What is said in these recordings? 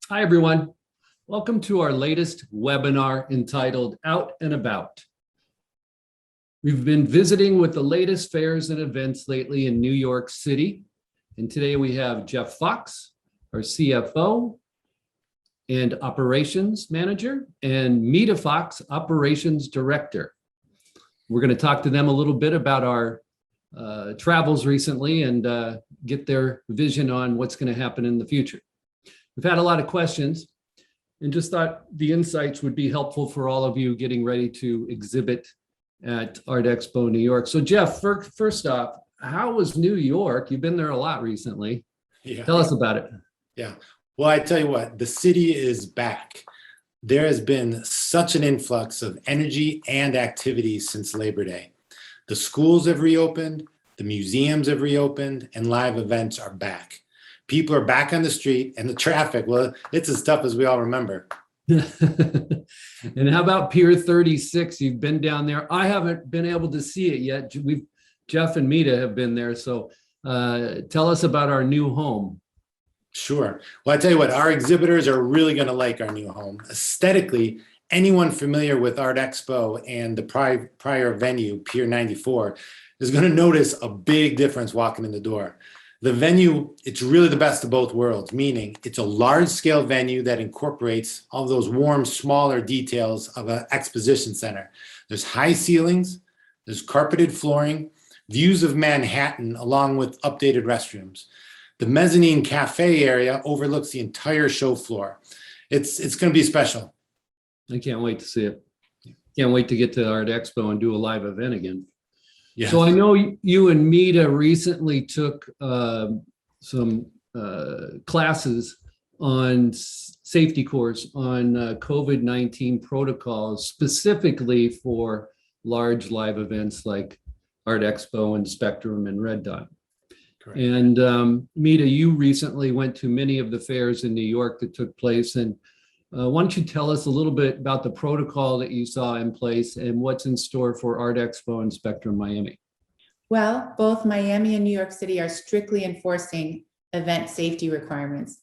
Hi, everyone. Welcome to our latest webinar entitled Out and About. We've been visiting with the latest fairs and events lately in New York City. And today we have Jeff Fox, our CFO and Operations Manager, and Mita Fox, Operations Director. We're going to talk to them a little bit about our travels recently and get their vision on what's going to happen in the future. We've had a lot of questions and just thought the insights would be helpful for all of you getting ready to exhibit at Art Expo New York. So Jeff, first off, how was New York? You've been there a lot recently. Yeah. Tell us about it. Yeah. Well, I tell you what, the city is back. There has been such an influx of energy and activities since Labor Day. The schools have reopened, the museums have reopened, and live events are back. People are back on the street, and the traffic, well, it's as tough as we all remember. And how about Pier 36? You've been down there. I haven't been able to see it yet. Jeff and Mita have been there. So tell us about our new home. Sure. Well, I tell you what, our exhibitors are really going to like our new home. Aesthetically, anyone familiar with Art Expo and the prior venue, Pier 94, is going to notice a big difference walking in the door. The venue, it's really the best of both worlds, meaning it's a large-scale venue that incorporates all those warm, smaller details of an exposition center. There's high ceilings, there's carpeted flooring, views of Manhattan, along with updated restrooms. The mezzanine cafe area overlooks the entire show floor. It's going to be special. I can't wait to see it. Can't wait to get to Art Expo and do a live event again. Yes. So I know you and Mita recently took some classes on safety course on COVID-19 protocols, specifically for large live events like Art Expo and Spectrum and Red Dot. Correct. And Mita, you recently went to many of the fairs in New York that took place. And why don't you tell us a little bit about the protocol that you saw in place and what's in store for Art Expo and Spectrum Miami? Well, both Miami and New York City are strictly enforcing event safety requirements.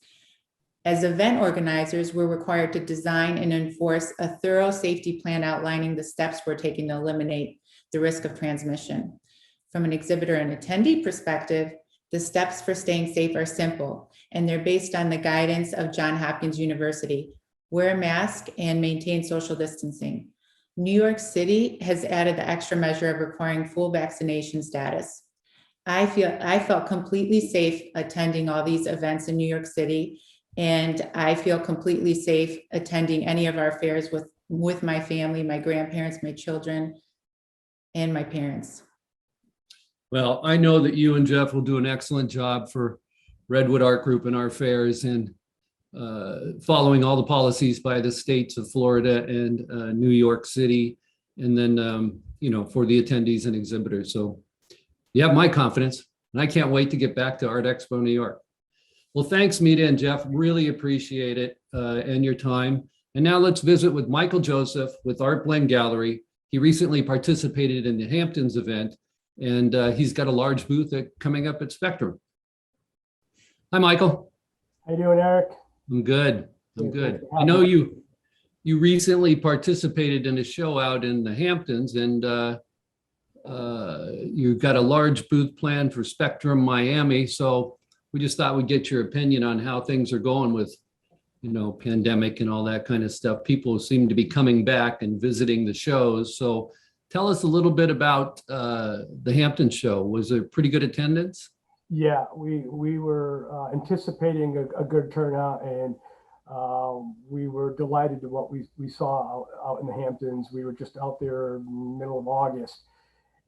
As event organizers, we're required to design and enforce a thorough safety plan outlining the steps we're taking to eliminate the risk of transmission. From an exhibitor and attendee perspective, the steps for staying safe are simple, and they're based on the guidance of Johns Hopkins University. Wear a mask and maintain social distancing. New York City has added the extra measure of requiring full vaccination status. I felt completely safe attending all these events in New York City, and I feel completely safe attending any of our fairs with my family, my grandparents, my children, and my parents. Well, I know that you and Jeff will do an excellent job for Redwood Art Group and our fairs and following all the policies by the states of Florida and New York City, and then, for the attendees and exhibitors. So you have my confidence, and I can't wait to get back to Art Expo New York. Well, thanks, Mita and Jeff. Really appreciate it and your time. And now let's visit with Michael Joseph with Artblend Gallery. He recently participated in the Hamptons event, and he's got a large booth coming up at Spectrum. Hi, Michael. How you doing, Eric? I'm good. I'm good. I know you recently participated in a show out in the Hamptons, and you've got a large booth planned for Spectrum Miami. So we just thought we'd get your opinion on how things are going with, pandemic and all that kind of stuff. People seem to be coming back and visiting the shows. So tell us a little bit about the Hampton show. Was there pretty good attendance? Yeah, we were anticipating a good turnout, and we were delighted with what we saw out in the Hamptons. We were just out there middle of August,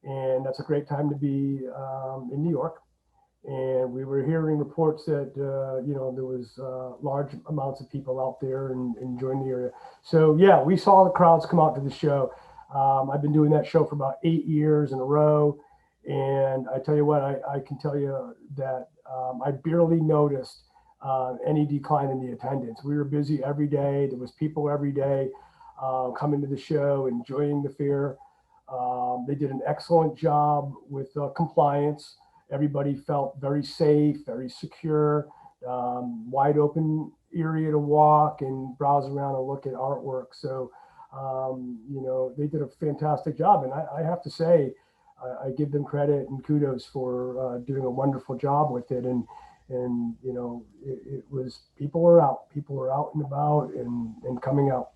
and that's a great time to be in New York. And we were hearing reports that there was large amounts of people out there and enjoying the area. So yeah, we saw the crowds come out to the show. I've been doing that show for about 8 years in a row. And I tell you what, I can tell you that I barely noticed any decline in the attendance. We were busy every day. There was people every day coming to the show, enjoying the fair. They did an excellent job with compliance. Everybody felt very safe, very secure, wide open area to walk and browse around and look at artwork. So, they did a fantastic job. And I have to say, I give them credit and kudos for doing a wonderful job with it. And it was, people were out and about and coming out.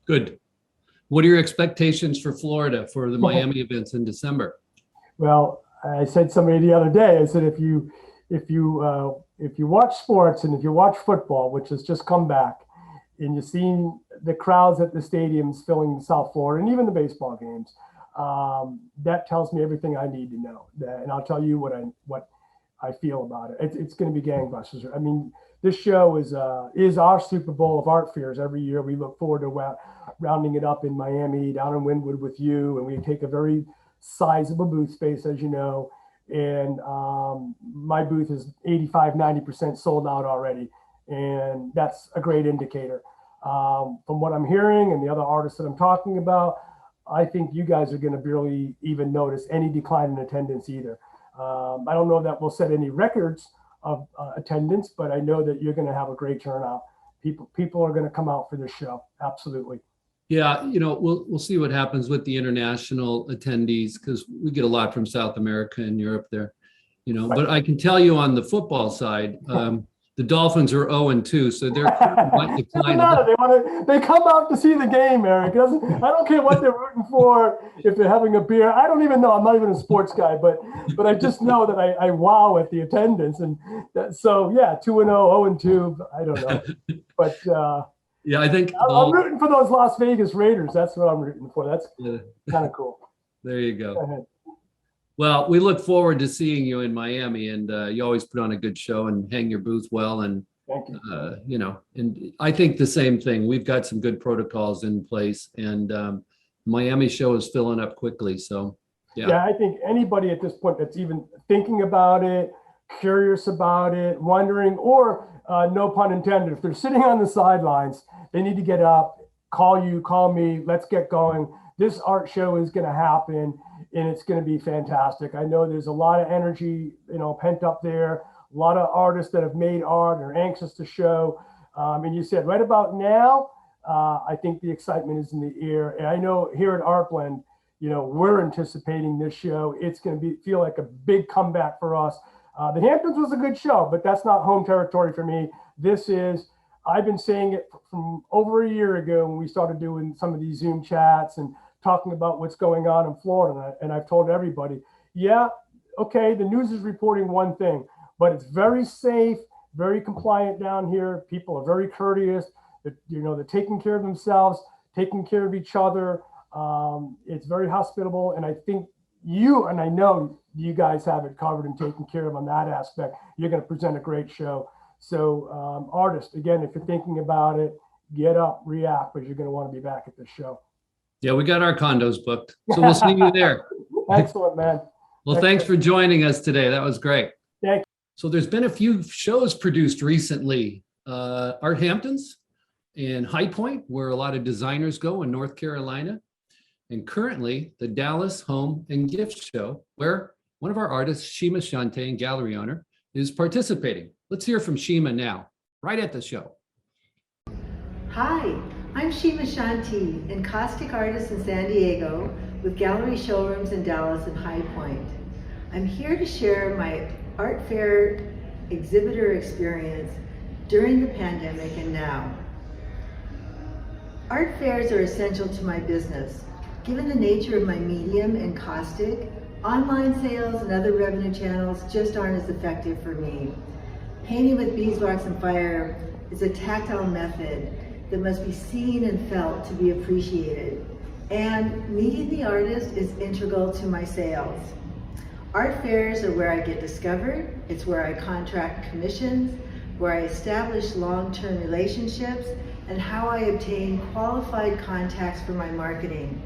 Good. What are your expectations for Florida for the Miami events in December? Well, I said somebody the other day, I said, if you watch sports and if you watch football, which has just come back, and you've seen the crowds at the stadiums filling South Florida and even the baseball games, that tells me everything I need to know. And I'll tell you what I feel about it. It's going to be gangbusters. I mean, this show is our Super Bowl of art fairs every year. We look forward to rounding it up in Miami, down in Wynwood with you, and we take a very sizable booth space, as you know. And my booth is 85-90% sold out already, and that's a great indicator. From what I'm hearing and the other artists that I'm talking about, I think you guys are going to barely even notice any decline in attendance either. I don't know that we'll set any records of attendance, but I know that you're going to have a great turnout. People are going to come out for this show. Absolutely. Yeah, we'll see what happens with the international attendees, because we get a lot from South America and Europe there, Right. But I can tell you on the football side, the Dolphins are 0-2, so they're might decline. They come out to see the game, Eric. I don't care what they're rooting for, if they're having a beer. I don't even know. I'm not even a sports guy, but I just know that I wow at the attendance. And so, yeah, 2-0, 0-2. I don't know. But yeah, I think I'm rooting for those Las Vegas Raiders. That's what I'm rooting for. That's kind of cool. There you go. Go ahead. Well, we look forward to seeing you in Miami, and you always put on a good show and hang your booth well. And, Thank you. And I think the same thing. We've got some good protocols in place, and Miami show is filling up quickly. So, Yeah, I think anybody at this point that's even thinking about it, curious about it, wondering, or no pun intended, if they're sitting on the sidelines, they need to get up, call you, call me, let's get going. This art show is going to happen, and it's going to be fantastic. I know there's a lot of energy, pent up there, a lot of artists that have made art and are anxious to show. And you said right about now, I think the excitement is in the air. And I know here at Artblend, we're anticipating this show. It's going to feel like a big comeback for us. The Hamptons was a good show, but that's not home territory for me. I've been saying it from over a year ago when we started doing some of these Zoom chats and talking about what's going on in Florida. And I've told everybody, yeah, okay, the news is reporting one thing, but it's very safe, very compliant down here. People are very courteous. They're taking care of themselves, taking care of each other. It's very hospitable. And I think and I know you guys have it covered and taken care of on that aspect. You're going to present a great show. So artists, again, if you're thinking about it, get up, react, but you're going to want to be back at this show. Yeah, we got our condos booked, so we'll see you there. Excellent, man. Well, thanks for joining us today. That was great. Thank you. So there's been a few shows produced recently. Art Hamptons and High Point, where a lot of designers go in North Carolina. And currently the Dallas Home and Gift Show, where one of our artists, Shima, Shanti, and gallery owner, is participating. Let's hear from Shima now, right at the show. Hi, I'm Shima Shanti, Encaustic artist in San Diego with gallery showrooms in Dallas and High Point. I'm here to share my art fair exhibitor experience during the pandemic and now. Art fairs are essential to my business. Given the nature of my medium, Encaustic, online sales and other revenue channels just aren't as effective for me. Painting with beeswax and fire is a tactile method that must be seen and felt to be appreciated. And meeting the artist is integral to my sales. Art fairs are where I get discovered. It's where I contract commissions, where I establish long-term relationships, and how I obtain qualified contacts for my marketing.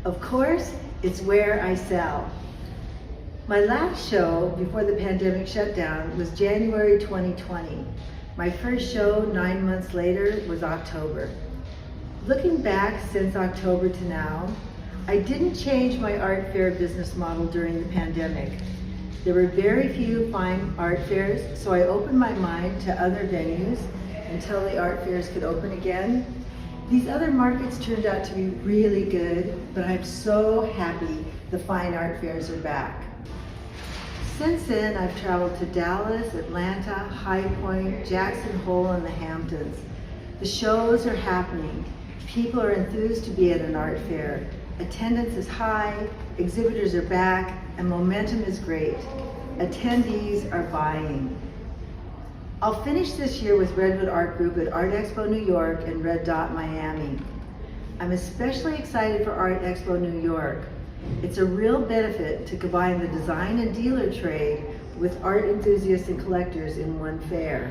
Of course, it's where I sell. My last show before the pandemic shutdown was January 2020. My first show 9 months later was October. Looking back since October to now, I didn't change my art fair business model during the pandemic. There were very few fine art fairs, so I opened my mind to other venues until the art fairs could open again. These other markets turned out to be really good, but I'm so happy the fine art fairs are back. Since then, I've traveled to Dallas, Atlanta, High Point, Jackson Hole, and the Hamptons. The shows are happening. People are enthused to be at an art fair. Attendance is high, exhibitors are back, and momentum is great. Attendees are buying. I'll finish this year with Redwood Art Group at Art Expo New York and Red Dot Miami. I'm especially excited for Art Expo New York. It's a real benefit to combine the design and dealer trade with art enthusiasts and collectors in one fair.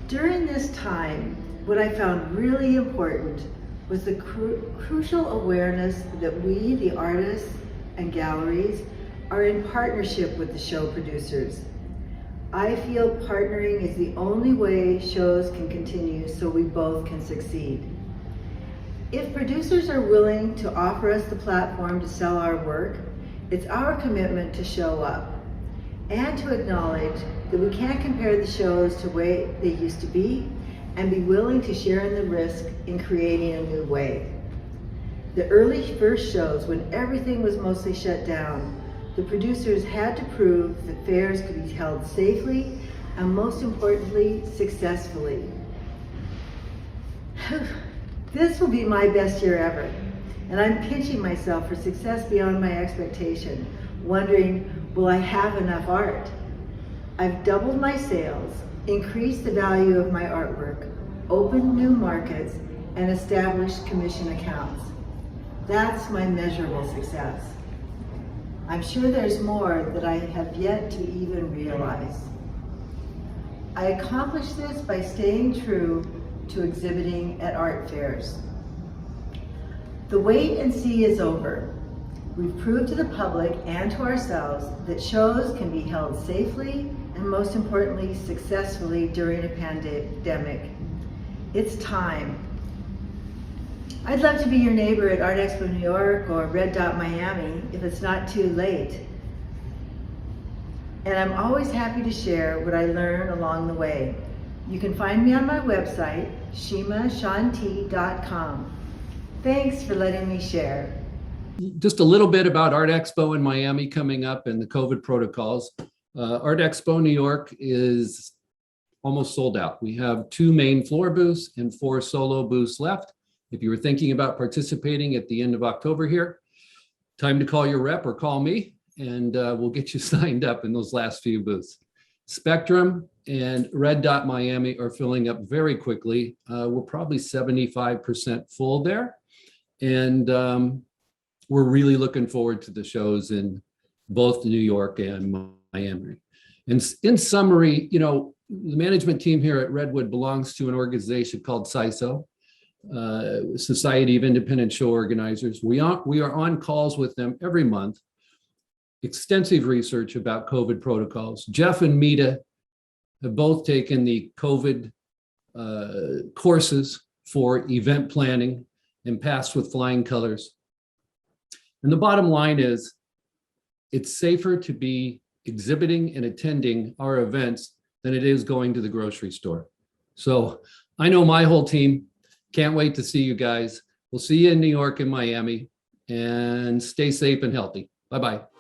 During this time, what I found really important was the crucial awareness that we, the artists and galleries, are in partnership with the show producers. I feel partnering is the only way shows can continue so we both can succeed. If producers are willing to offer us the platform to sell our work, it's our commitment to show up and to acknowledge that we can't compare the shows to the way they used to be and be willing to share in the risk in creating a new way. The early first shows, when everything was mostly shut down, the producers had to prove that fairs could be held safely and, most importantly, successfully. This will be my best year ever, and I'm pinching myself for success beyond my expectation, wondering, will I have enough art? I've doubled my sales, increased the value of my artwork, opened new markets, and established commission accounts. That's my measurable success. I'm sure there's more that I have yet to even realize. I accomplished this by staying true to exhibiting at art fairs. The wait and see is over. We've proved to the public and to ourselves that shows can be held safely and, most importantly, successfully during a pandemic. It's time. I'd love to be your neighbor at Art Expo New York or Red Dot Miami if it's not too late. And I'm always happy to share what I learn along the way. You can find me on my website, shimashanti.com. Thanks for letting me share. Just a little bit about Art Expo in Miami coming up and the COVID protocols. Art Expo New York is almost sold out. We have 2 main floor booths and 4 solo booths left. If you were thinking about participating at the end of October here, time to call your rep or call me, and we'll get you signed up in those last few booths. Spectrum and Red Dot Miami are filling up very quickly. We're probably 75% full there. And we're really looking forward to the shows in both New York and Miami. And in summary, you know, the management team here at Redwood belongs to an organization called SISO, Society of Independent Show Organizers. We are on calls with them every month. Extensive research about COVID protocols. Jeff and Mita have both taken the COVID courses for event planning and passed with flying colors. And the bottom line is, it's safer to be exhibiting and attending our events than it is going to the grocery store. So I know my whole team can't wait to see you guys. We'll see you in New York and Miami, and stay safe and healthy. Bye-bye.